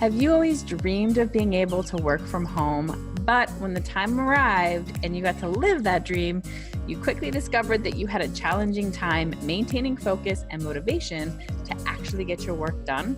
Have you always dreamed of being able to work from home, but when the time arrived and you got to live that dream, you quickly discovered that you had a challenging time maintaining focus and motivation to actually get your work done?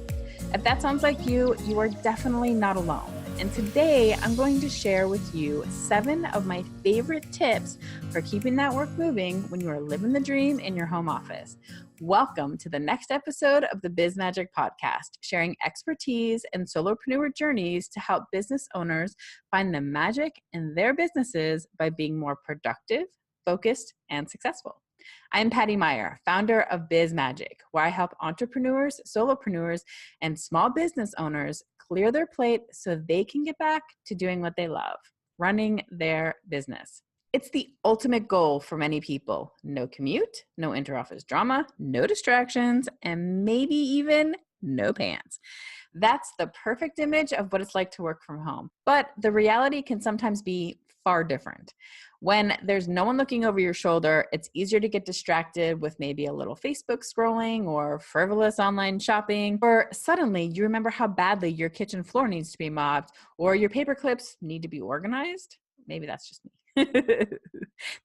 If that sounds like you, you are definitely not alone. And today I'm going to share with you 7 of my favorite tips for keeping that work moving when you are living the dream in your home office. Welcome to the next episode of the BizMagic podcast, sharing expertise and solopreneur journeys to help business owners find the magic in their businesses by being more productive, focused, and successful. I'm Patty Meyer, founder of BizMagic, where I help entrepreneurs, solopreneurs, and small business owners clear their plate so they can get back to doing what they love, running their business. It's the ultimate goal for many people. No commute, no interoffice drama, no distractions, and maybe even no pants. That's the perfect image of what it's like to work from home. But the reality can sometimes be far different. When there's no one looking over your shoulder, it's easier to get distracted with maybe a little Facebook scrolling or frivolous online shopping, or suddenly you remember how badly your kitchen floor needs to be mopped or your paper clips need to be organized. Maybe that's just me.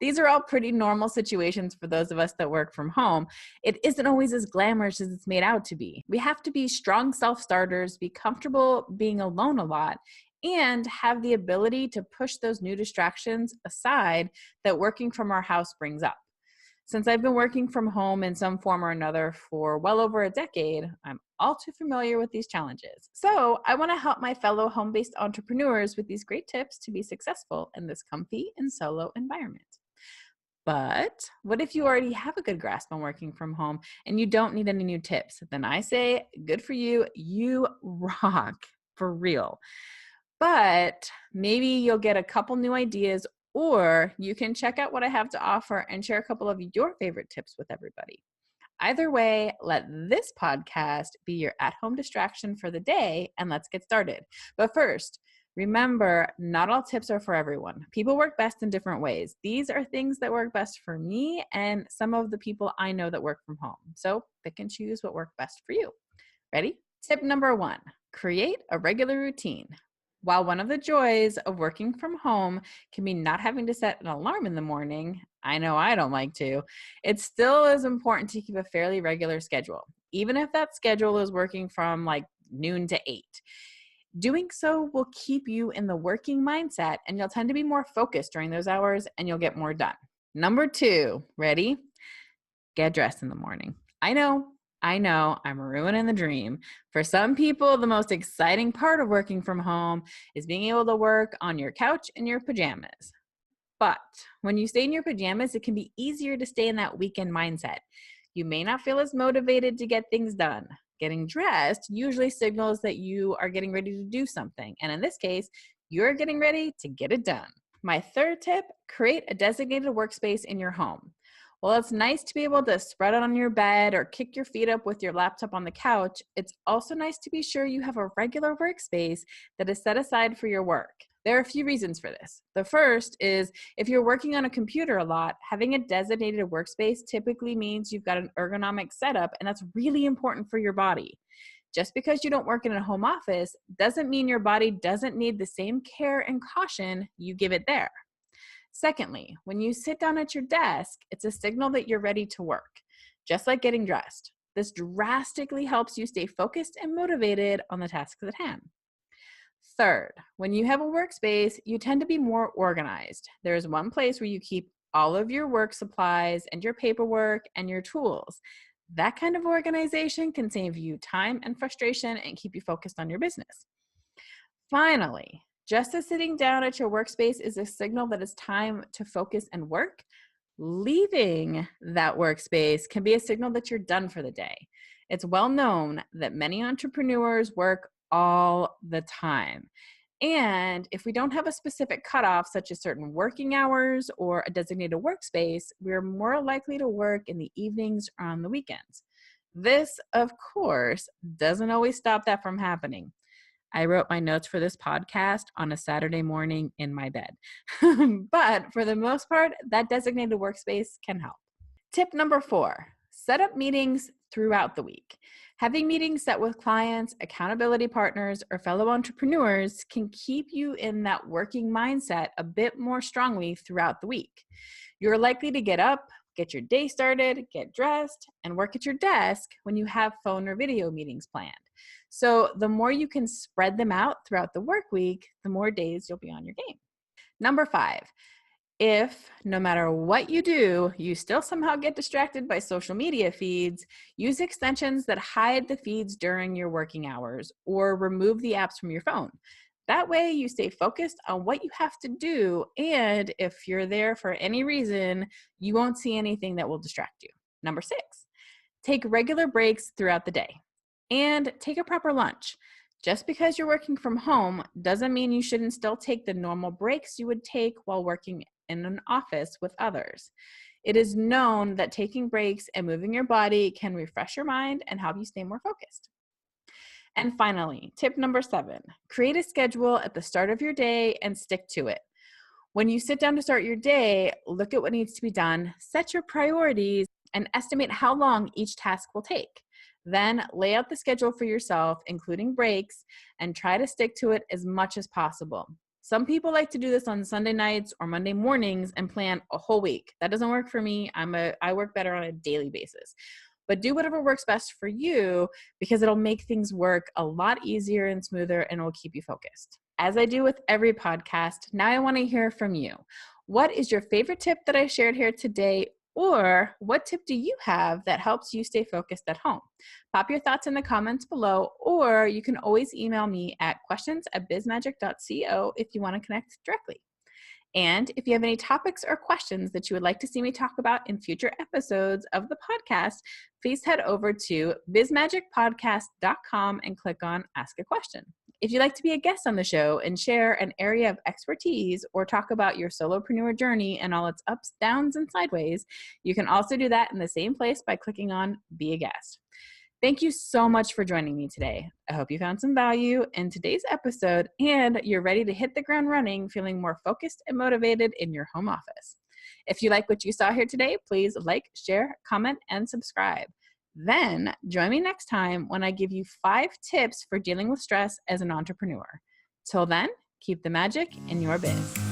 These are all pretty normal situations for those of us that work from home. It isn't always as glamorous as it's made out to be. We have to be strong self-starters, be comfortable being alone a lot, and have the ability to push those new distractions aside that working from our house brings up. Since I've been working from home in some form or another for well over a decade, I'm all too familiar with these challenges. So I want to help my fellow home-based entrepreneurs with these great tips to be successful in this comfy and solo environment. But what if you already have a good grasp on working from home and you don't need any new tips? Then I say, good for you. You rock for real. But maybe you'll get a couple new ideas, or you can check out what I have to offer and share a couple of your favorite tips with everybody. Either way, let this podcast be your at-home distraction for the day, and let's get started. But first, remember, not all tips are for everyone. People work best in different ways. These are things that work best for me and some of the people I know that work from home. So pick and choose what works best for you. Ready? Tip number 1, create a regular routine. While one of the joys of working from home can be not having to set an alarm in the morning, I know I don't like to, it still is important to keep a fairly regular schedule, even if that schedule is working from like noon to 8. Doing so will keep you in the working mindset, and you'll tend to be more focused during those hours and you'll get more done. Number 2, ready? Get dressed in the morning. I know, I'm ruining the dream. For some people, the most exciting part of working from home is being able to work on your couch in your pajamas. But when you stay in your pajamas, it can be easier to stay in that weekend mindset. You may not feel as motivated to get things done. Getting dressed usually signals that you are getting ready to do something. And in this case, you're getting ready to get it done. My 3rd tip, create a designated workspace in your home. While it's nice to be able to spread out on your bed or kick your feet up with your laptop on the couch, it's also nice to be sure you have a regular workspace that is set aside for your work. There are a few reasons for this. The first is if you're working on a computer a lot, having a designated workspace typically means you've got an ergonomic setup, and that's really important for your body. Just because you don't work in a home office doesn't mean your body doesn't need the same care and caution you give it there. Secondly, when you sit down at your desk, it's a signal that you're ready to work, just like getting dressed. This drastically helps you stay focused and motivated on the tasks at hand. Third, when you have a workspace, you tend to be more organized. There is one place where you keep all of your work supplies and your paperwork and your tools. That kind of organization can save you time and frustration and keep you focused on your business. Finally, just as sitting down at your workspace is a signal that it's time to focus and work, leaving that workspace can be a signal that you're done for the day. It's well known that many entrepreneurs work all the time. And if we don't have a specific cutoff, such as certain working hours or a designated workspace, we're more likely to work in the evenings or on the weekends. This, of course, doesn't always stop that from happening. I wrote my notes for this podcast on a Saturday morning in my bed. But for the most part, that designated workspace can help. Tip number 4, Set up meetings throughout the week. Having meetings set with clients, accountability partners, or fellow entrepreneurs can keep you in that working mindset a bit more strongly throughout the week. You're likely to get up, get your day started, get dressed, and work at your desk when you have phone or video meetings planned. So, the more you can spread them out throughout the work week, the more days you'll be on your game. Number 5, if no matter what you do, you still somehow get distracted by social media feeds, use extensions that hide the feeds during your working hours or remove the apps from your phone. That way, you stay focused on what you have to do. And if you're there for any reason, you won't see anything that will distract you. Number 6, take regular breaks throughout the day and take a proper lunch. Just because you're working from home doesn't mean you shouldn't still take the normal breaks you would take while working in an office with others. It is known that taking breaks and moving your body can refresh your mind and help you stay more focused. And finally, tip number 7, create a schedule at the start of your day and stick to it. When you sit down to start your day, look at what needs to be done, set your priorities, and estimate how long each task will take. Then lay out the schedule for yourself, including breaks, and try to stick to it as much as possible. Some people like to do this on Sunday nights or Monday mornings and plan a whole week. That doesn't work for me. I work better on a daily basis. But do whatever works best for you because it'll make things work a lot easier and smoother and it will keep you focused. As I do with every podcast, now I want to hear from you. What is your favorite tip that I shared here today? Or what tip do you have that helps you stay focused at home? Pop your thoughts in the comments below, or you can always email me at questions@bizmagic.co if you want to connect directly. And if you have any topics or questions that you would like to see me talk about in future episodes of the podcast, please head over to bizmagicpodcast.com and click on Ask a Question. If you'd like to be a guest on the show and share an area of expertise or talk about your solopreneur journey and all its ups, downs, and sideways, you can also do that in the same place by clicking on Be a Guest. Thank you so much for joining me today. I hope you found some value in today's episode and you're ready to hit the ground running, feeling more focused and motivated in your home office. If you like what you saw here today, please like, share, comment, and subscribe. Then join me next time when I give you 5 tips for dealing with stress as an entrepreneur. Till then, keep the magic in your biz.